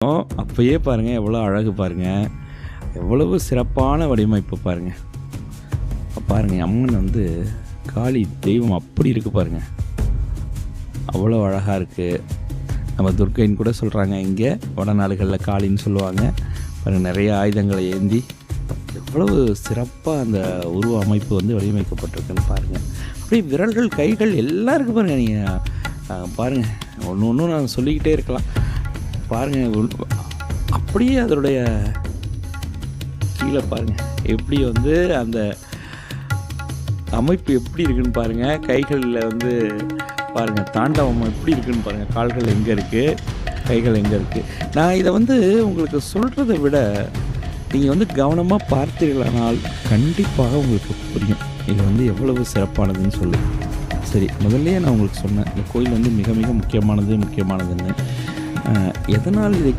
பார்க்குறோம். அப்பயே பாருங்கள் எவ்வளோ அழகு பாருங்கள், எவ்வளவு சிறப்பான வடிவமைப்பு பாருங்கள். பாருங்கள் அம்மன் வந்து காளி தெய்வம் அப்படி இருக்குது பாருங்கள், அவ்வளோ அழகாக இருக்குது. நம்ம துர்க்கைன்னு கூட சொல்கிறாங்க, இங்கே வடநாடுகளில் காளின்னு சொல்லுவாங்க. பாருங்கள் நிறைய ஆயுதங்களை ஏந்தி எவ்வளவு சிறப்பாக அந்த உருவ அமைப்பு வந்து வடிவமைக்கப்பட்டிருக்குன்னு பாருங்கள். அப்படியே விரல்கள் கைகள் எல்லாம் இருக்குது பாருங்கள். நீங்கள் பாருங்கள், ஒன்று ஒன்றும் நான் சொல்லிக்கிட்டே இருக்கலாம். பாருங்கள் அப்படியே அதனுடைய கீழே பாருங்கள் எப்படி வந்து அந்த அமைப்பு எப்படி இருக்குதுன்னு பாருங்கள். கைகளில் வந்து பாருங்கள் தாண்டவம் எப்படி இருக்குதுன்னு பாருங்கள். கால்கள் எங்கே இருக்குது, கைகள் எங்கே இருக்குது. நான் இதை வந்து உங்களுக்கு சொல்கிறத விட நீங்கள் வந்து கவனமாக பார்த்தீர்களானால் கண்டிப்பாக உங்களுக்கு புரியும் இது வந்து எவ்வளவு சிறப்பானதுன்னு சொல்லி. சரி, முதல்லையே நான் உங்களுக்கு சொன்னேன் இந்த கோயில் வந்து மிக மிக முக்கியமானதுன்னு. எதனால் இதை